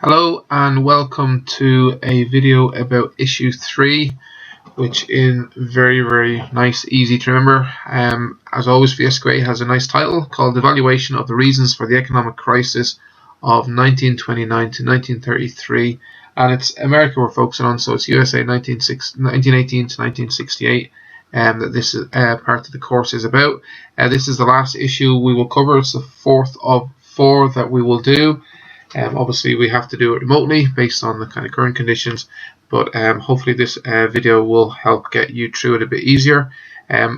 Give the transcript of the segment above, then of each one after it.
Hello and welcome to a video about issue 3, which in very nice, easy to remember. As always, VSQA has a nice title called Evaluation of the Reasons for the Economic Crisis of 1929 to 1933, and it's America we're focusing on, so it's USA 1918 to 1968 that this part of the course is about. This is the last issue we will cover. It's the fourth of 4 that we will do. Obviously we have to do it remotely based on the kind of current conditions, but hopefully this video will help get you through it a bit easier.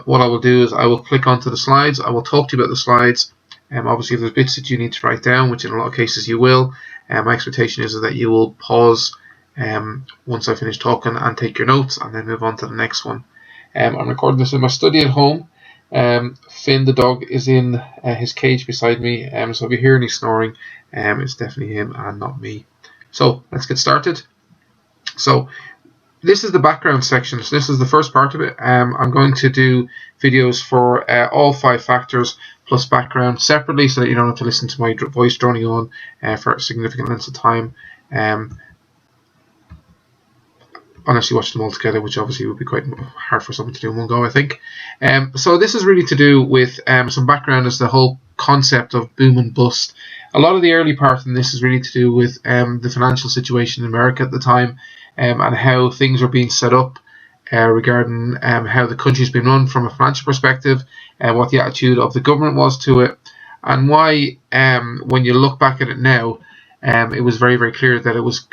What I will do is I will click onto the slides. I will talk to you about the slides. Obviously if there's bits that you need to write down, which in a lot of cases you will, my expectation is that you will pause once I finish talking and take your notes and then move on to the next one. I'm recording this in my study at home. Finn the dog is in his cage beside me, so if you hear any snoring, it's definitely him and not me. So let's get started. So this is the background section. So this is the first part of it. I'm going to do videos for all 5 factors plus background separately, so that you don't have to listen to my voice droning on for significant lengths of time, unless you watch them all together, which obviously would be quite hard for someone to do in one go, I think. So this is really to do with some background as the whole concept of boom and bust. A lot of the early part in this is really to do with the financial situation in America at the time, and how things are being set up regarding how the country's been run from a financial perspective, and what the attitude of the government was to it, and why when you look back at it now, it was very clear that it was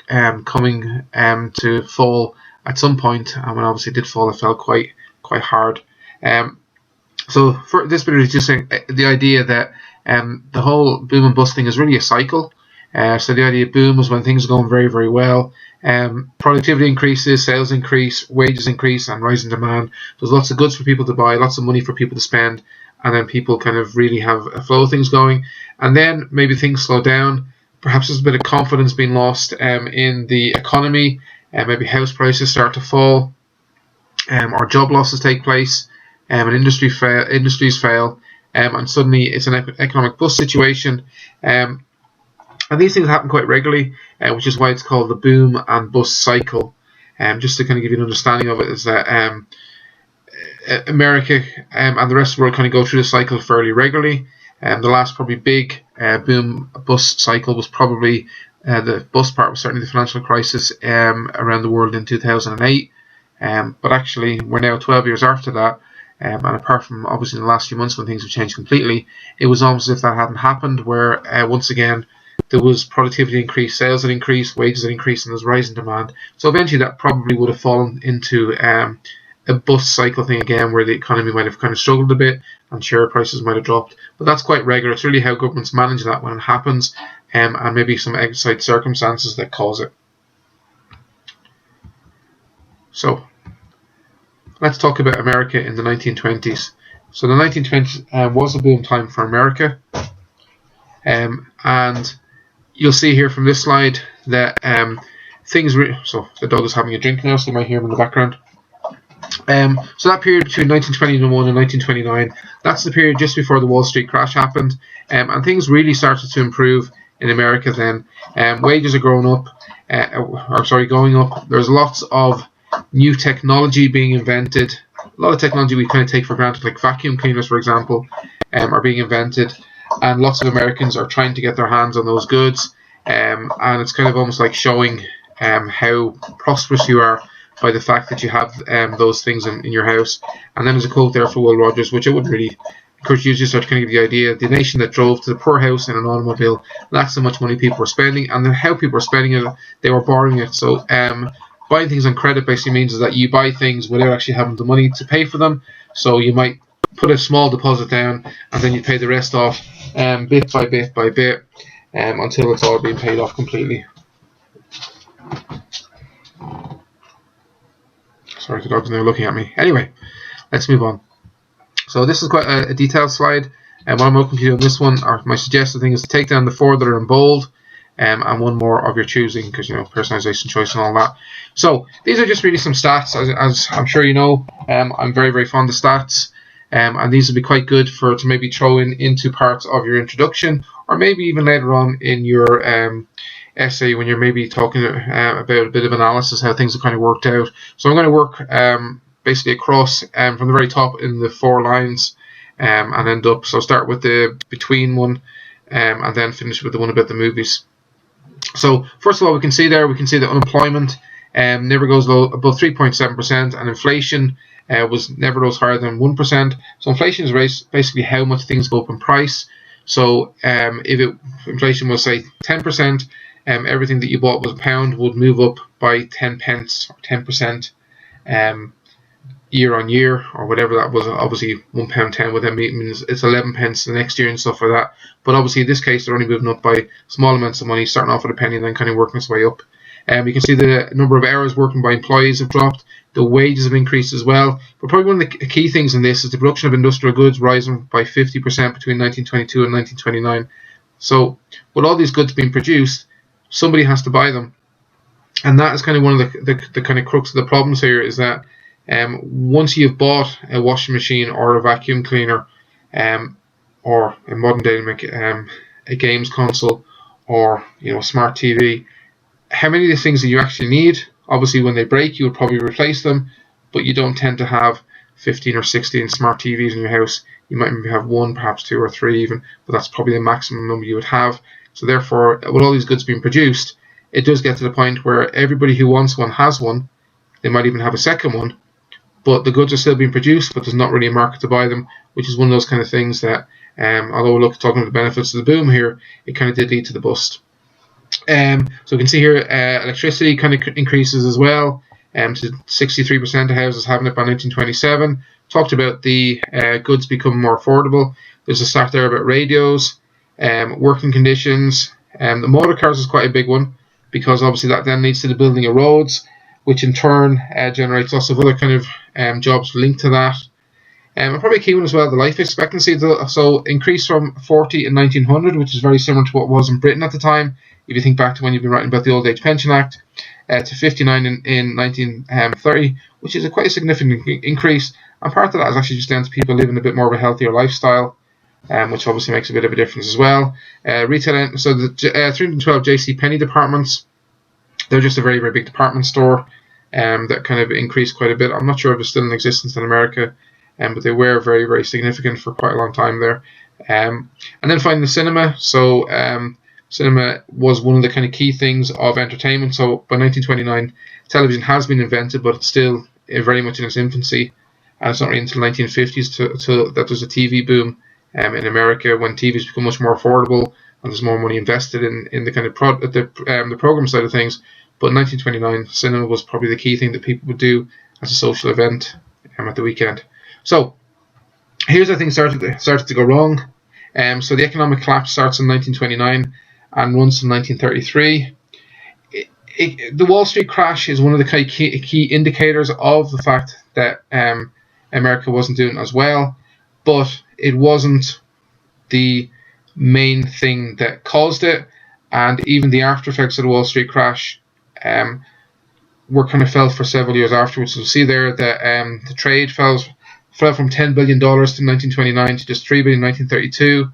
coming to fall at some point, and when obviously it did fall, it fell quite hard. So for this bit is just the idea that the whole boom and bust thing is really a cycle. So the idea of boom is when things are going very well, productivity increases, sales increase, wages increase, and rising demand. There's lots of goods for people to buy, lots of money for people to spend, and then people kind of really have a flow of things going. And then maybe things slow down. Perhaps there's a bit of confidence being lost in the economy, and maybe house prices start to fall, or job losses take place, and industries fail, and suddenly it's an economic bust situation. And these things happen quite regularly, which is why it's called the boom and bust cycle. Just to kind of give you an understanding of it, is that America and the rest of the world kind of go through the cycle fairly regularly. The last probably big boom bust cycle was probably the bust part was certainly the financial crisis around the world in 2008. But actually we're now 12 years after that, and apart from obviously in the last few months when things have changed completely, it was almost as if that hadn't happened, where once again there was productivity increase, sales that increased, wages that increased, and there's rising demand. So eventually that probably would have fallen into a bust cycle thing again, where the economy might have kind of struggled a bit and share prices might have dropped. But that's quite regular. It's really how governments manage that when it happens, and maybe some outside circumstances that cause it. So let's talk about America in the 1920s. So the 1920s was a boom time for America, and you'll see here from this slide that so the dog is having a drink now, so you might hear him in the background. So that period between 1921 and 1929, that's the period just before the Wall Street crash happened, and things really started to improve in America then. Wages are going up. There's lots of new technology being invented. A lot of technology we kind of take for granted, like vacuum cleaners, for example, are being invented, and lots of Americans are trying to get their hands on those goods, and it's kind of almost like showing how prosperous you are by the fact that you have those things in your house. And then there's a quote there for Will Rogers, which I would really encourage you to start to kind of give the idea: the nation that drove to the poorhouse in an automobile, that's how much money people were spending, and then how people were spending it, they were borrowing it. So buying things on credit basically means is that you buy things without actually having the money to pay for them. So you might put a small deposit down, and then you pay the rest off bit by bit until it's all being paid off completely. Sorry, the dog's now looking at me. Anyway, let's move on. So this is quite a detailed slide, and what I'm looking to do on this one, or my suggested thing, is to take down the 4 that are in bold, and one more of your choosing, because personalization, choice, and all that. So these are just really some stats, as I'm sure you know. I'm very fond of stats, and these will be quite good to maybe throw into parts of your introduction, or maybe even later on in your essay when you're maybe talking about a bit of analysis, how things have kind of worked out. So I'm going to work basically across from the very top in the 4 lines and end up, so start with the between one and then finish with the one about the movies. So first of all, we can see that unemployment never goes above 3.7%, and inflation was never goes higher than 1%. So inflation is basically how much things go up in price. So if inflation was, say, 10%, everything that you bought was £1 would move up by 10 pence or 10% year on year, or whatever that was. Obviously £1.10 would then means it's 11 pence the next year and stuff like that. But obviously in this case they're only moving up by small amounts of money, starting off with a penny and then kind of working its way up. You can see the number of hours working by employees have dropped. The wages have increased as well. But probably one of the key things in this is the production of industrial goods rising by 50% between 1922 and 1929. So with all these goods being produced, somebody has to buy them. And that is kind of one of the kind of crux of the problems here, is that once you've bought a washing machine or a vacuum cleaner, or in modern day a games console, or a smart TV, how many of these things do you actually need? Obviously, when they break, you would probably replace them, but you don't tend to have 15 or 16 smart TVs in your house. You might maybe have 1, perhaps 2 or 3 even, but that's probably the maximum number you would have. So therefore, with all these goods being produced, it does get to the point where everybody who wants one has one. They might even have a second one, but the goods are still being produced, but there's not really a market to buy them, which is one of those kind of things that, although we're talking about the benefits of the boom here, it kind of did lead to the bust. So we can see here electricity kind of increases as well, to 63% of houses having it by 1927. Talked about the goods becoming more affordable. There's a stat there about radios, working conditions. The motor cars is quite a big one, because obviously that then leads to the building of roads, which in turn generates lots of other kind of jobs linked to that. And probably a key one as well, the life expectancy. So increased from 40 in 1900, which is very similar to what was in Britain at the time, if you think back to when you've been writing about the Old Age Pension Act, to 59 in 1930, which is quite a significant increase. And part of that is actually just down to people living a bit more of a healthier lifestyle, which obviously makes a bit of a difference as well. Retail, so the 312 J.C. Penney departments, they're just a very, very big department store that kind of increased quite a bit. I'm not sure if they're still in existence in America, but they were very, very significant for quite a long time there. And then finally the cinema. So cinema was one of the kind of key things of entertainment. So by 1929, television has been invented, but it's still very much in its infancy. And it's not really until the 1950s that there's a TV boom in America, when TVs become much more affordable and there's more money invested in the kind of the program side of things. But in 1929, cinema was probably the key thing that people would do as a social event at the weekend. So here's how things started to go wrong. So the economic collapse starts in 1929 and runs to 1933. The Wall Street crash is one of the key indicators of the fact that America wasn't doing as well, but it wasn't the main thing that caused it. And even the after effects of the Wall Street crash were kind of felt for several years afterwards. So you see there that the trade fell from $10 billion to 1929 to just $3 billion in 1932.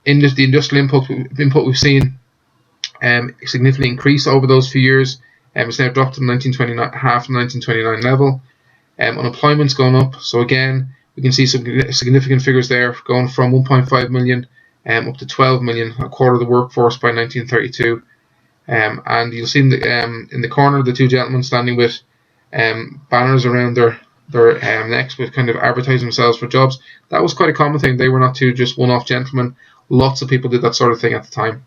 The industrial input we've seen significantly increase over those few years. It's now dropped to the 1929 level. Unemployment's gone up. So again, we can see some significant figures there, going from 1.5 million up to 12 million, a quarter of the workforce by 1932. And you'll see in the corner the two gentlemen standing with banners around their necks with kind of advertising themselves for jobs. That was quite a common thing. They were not two just one-off gentlemen. Lots of people did that sort of thing at the time.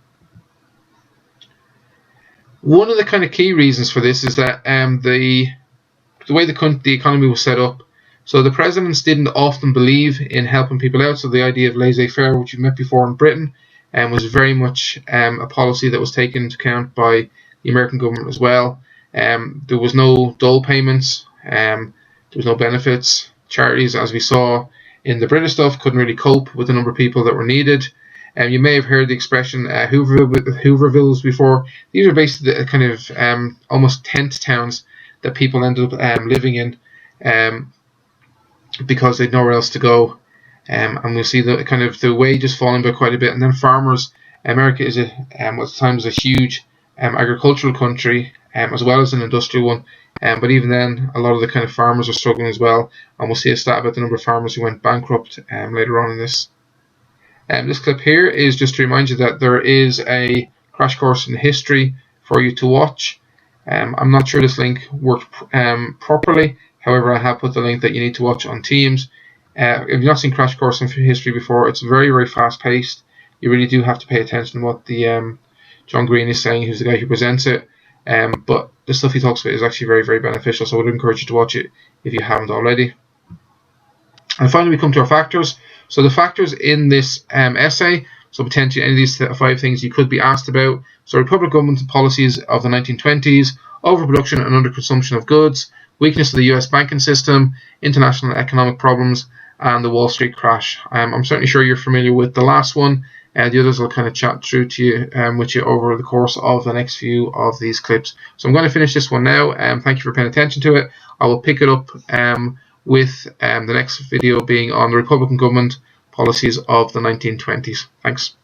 One of the kind of key reasons for this is that the way the economy was set up. So the presidents didn't often believe in helping people out. So the idea of laissez-faire, which you've met before in Britain, was very much a policy that was taken into account by the American government as well. There was no dole payments. There was no benefits. Charities, as we saw in the British stuff, couldn't really cope with the number of people that were needed. You may have heard the expression Hoovervilles before. These are basically the kind of almost tent towns that people ended up living in because they had nowhere else to go. And we'll see the wages falling by quite a bit. And then farmers, America is at the time was a huge agricultural country, as well as an industrial one. But even then, a lot of the kind of farmers are struggling as well, and we'll see a stat about the number of farmers who went bankrupt later on in this. This clip here is just to remind you that there is a crash course in history for you to watch. I'm not sure this link worked properly. However, I have put the link that you need to watch on Teams. If you've not seen Crash Course in History before, it's very, very fast paced. You really do have to pay attention to what the John Green is saying, who's the guy who presents it. But the stuff he talks about is actually very, very beneficial, so I would encourage you to watch it if you haven't already. And finally, we come to our factors. So the factors in this essay, so potentially any of these 5 things you could be asked about. So Republican government policies of the 1920s, overproduction and underconsumption of goods, weakness of the US banking system, international economic problems, and the Wall Street crash. I'm certainly sure you're familiar with the last one. The others will kind of chat through to you with you over the course of the next few of these clips. So I'm going to finish this one now. Thank you for paying attention to it. I will pick it up with the next video being on the Republican government policies of the 1920s. Thanks.